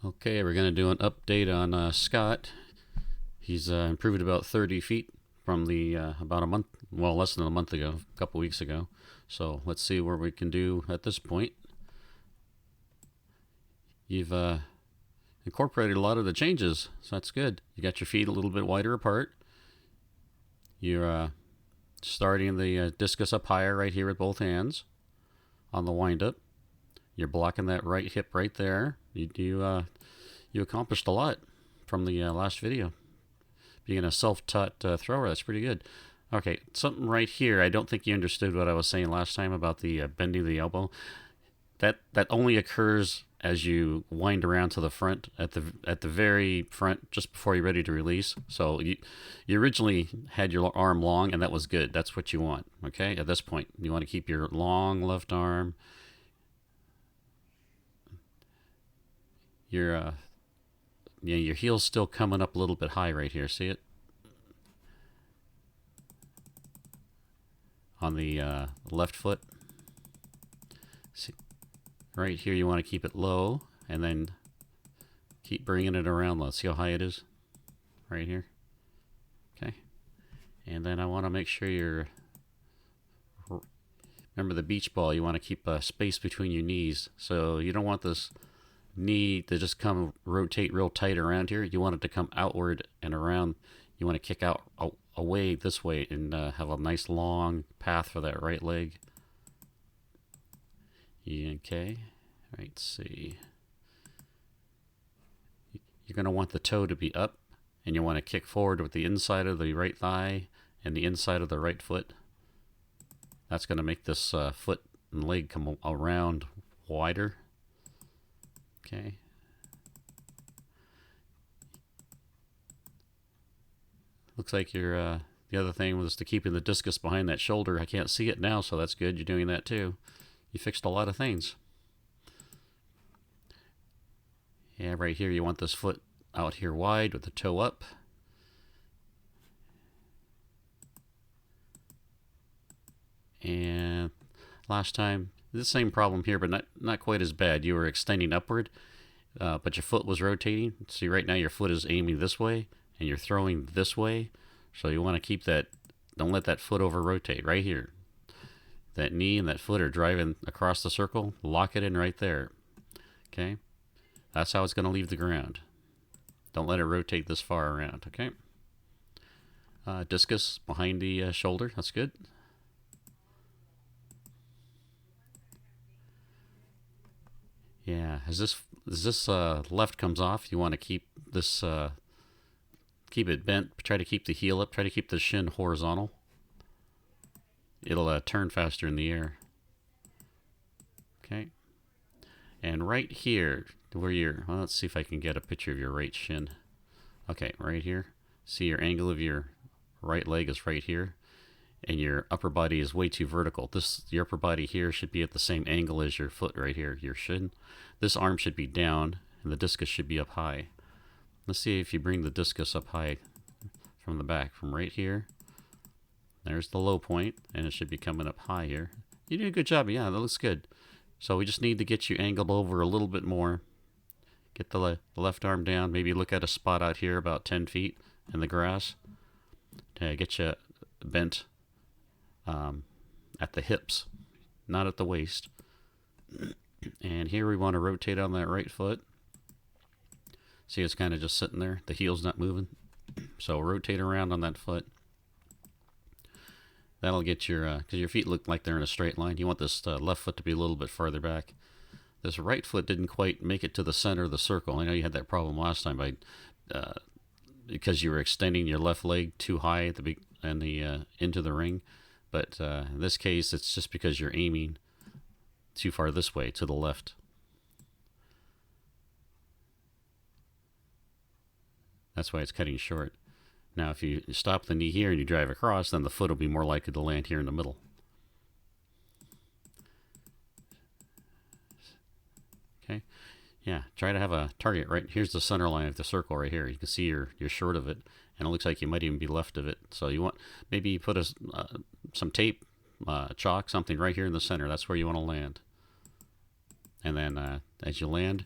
Okay, we're going to do an update on Scott. He's improved about 30 feet from the about a month, well, less than a month ago, a couple weeks ago. So let's see what we can do at this point. You've incorporated a lot of the changes, so that's good. You got your feet a little bit wider apart. You're starting the discus up higher right here with both hands on the windup. You're blocking that right hip right there. You accomplished a lot from the last video. Being a self-taught thrower, that's pretty good. Okay, something right here. I don't think you understood what I was saying last time about the bending the elbow. That only occurs as you wind around to the front at the very front, just before you're ready to release. So you originally had your arm long, and that was good. That's what you want. Okay, at this point, you want to keep your long left arm. Your your heel's still coming up a little bit high right here. See it? On the left foot. See, right here you want to keep it low, and then keep bringing it around. Let's see how high it is. Right here. Okay. And then I want to make sure you're... Remember the beach ball, you want to keep a space between your knees. So you don't want this knee to just come rotate real tight around here. You want it to come outward and around. You want to kick out away this way and have a nice long path for that right leg. Okay, let's see. You're going to want the toe to be up, and you want to kick forward with the inside of the right thigh and the inside of the right foot. That's going to make this foot and leg come around wider. Okay. Looks like you're, the other thing was to keeping the discus behind that shoulder. I can't see it now, so that's good. You're doing that too. You fixed a lot of things. Yeah, right here you want this foot out here wide with the toe up. And last time, the same problem here, but not quite as bad. You were extending upward, but your foot was rotating. See, right now your foot is aiming this way, and you're throwing this way. So you want to keep that, don't let that foot over rotate right here. That knee and that foot are driving across the circle. Lock it in right there. Okay? That's how it's going to leave the ground. Don't let it rotate this far around, okay? Discus behind the shoulder. That's good. Yeah, as this left comes off, you want to keep this, keep it bent. Try to keep the heel up. Try to keep the shin horizontal. It'll turn faster in the air. Okay. And right here, where you're, well, let's see if I can get a picture of your right shin. Okay, right here. See, your angle of your right leg is right here, and your upper body is way too vertical. Your upper body here should be at the same angle as your foot right here, your shin. This arm should be down, and the discus should be up high. Let's see if you bring the discus up high from the back, from right here. There's the low point, and it should be coming up high here. You did a good job. Yeah, that looks good. So we just need to get you angled over a little bit more. Get the left arm down. Maybe look at a spot out here about 10 feet in the grass. To get you bent at the hips, not at the waist. And here we want to rotate on that right foot. See, it's kind of just sitting there. The heel's not moving. So rotate around on that foot. That'll get your, because your feet look like they're in a straight line. You want this left foot to be a little bit farther back. This right foot didn't quite make it to the center of the circle. I know you had that problem last time because you were extending your left leg too high at the into the ring. But in this case, it's just because you're aiming too far this way, to the left. That's why it's cutting short. Now, if you stop the knee here and you drive across, then the foot will be more likely to land here in the middle. Okay. Yeah, try to have a target right. Here's the center line of the circle right here. You can see you're short of it, and it looks like you might even be left of it. So you want, maybe you put some tape, chalk, something right here in the center. That's where you want to land. And then as you land,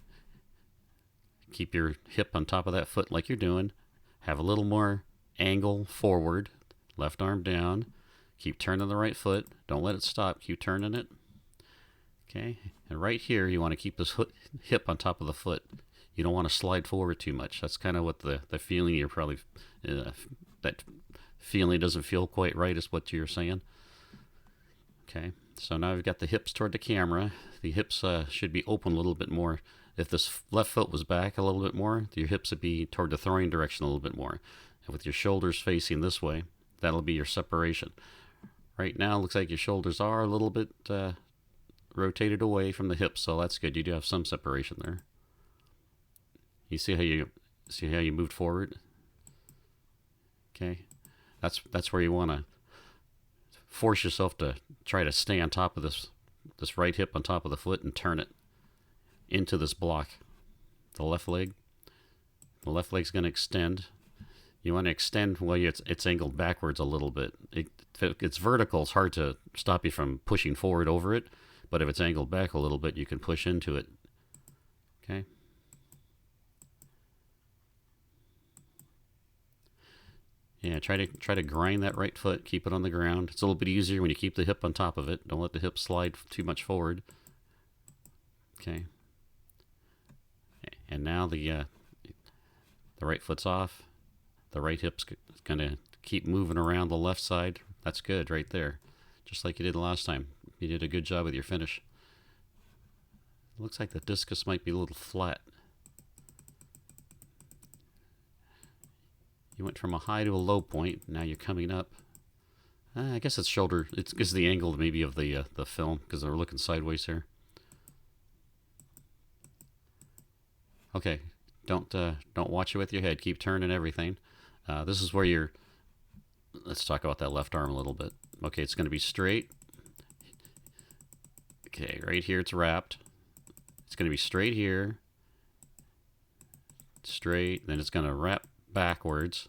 Keep your hip on top of that foot like you're doing. Have a little more angle forward. Left arm down. Keep turning the right foot. Don't let it stop. Keep turning it. Okay. And right here, you want to keep this hip on top of the foot. You don't want to slide forward too much. That's kind of what the feeling you're probably... that feeling doesn't feel quite right is what you're saying. Okay. So now we've got the hips toward the camera. The hips should be open a little bit more. If this left foot was back a little bit more, your hips would be toward the throwing direction a little bit more. And with your shoulders facing this way, that'll be your separation. Right now, it looks like your shoulders are a little bit rotated away from the hips, so that's good. You do have some separation there. You see how you moved forward? Okay, that's where you want to force yourself to try to stay on top of this right hip on top of the foot and turn it into this block. The left leg. The left leg's going to extend. You want to extend while it's angled backwards a little bit. If it's vertical, it's hard to stop you from pushing forward over it. But if it's angled back a little bit, you can push into it. Okay. Yeah, try to grind that right foot. Keep it on the ground. It's a little bit easier when you keep the hip on top of it. Don't let the hip slide too much forward. Okay. And now the right foot's off. The right hip's going to keep moving around the left side. That's good right there. Just like you did last time. You did a good job with your finish. It looks like the discus might be a little flat. You went from a high to a low point. Now you're coming up. I guess it's shoulder. It's the angle maybe of the film because we're looking sideways here. Okay, don't watch it with your head. Keep turning everything. This is where let's talk about that left arm a little bit. Okay, it's going to be straight. Okay, right here it's wrapped. It's going to be straight here. Straight, then it's going to wrap backwards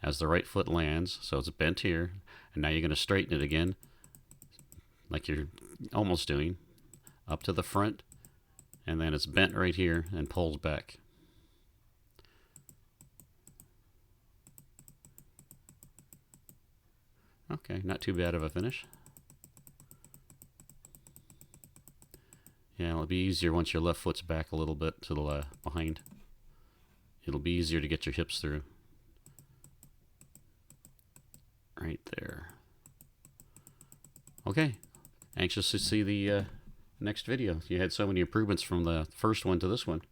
as the right foot lands. So it's bent here. And now you're going to straighten it again, like you're almost doing, up to the front. And then it's bent right here and pulls back. Okay, not too bad of a finish. Yeah, it'll be easier once your left foot's back a little bit to the behind. It'll be easier to get your hips through. Right there. Okay, anxious to see the next video. You had so many improvements from the first one to this one.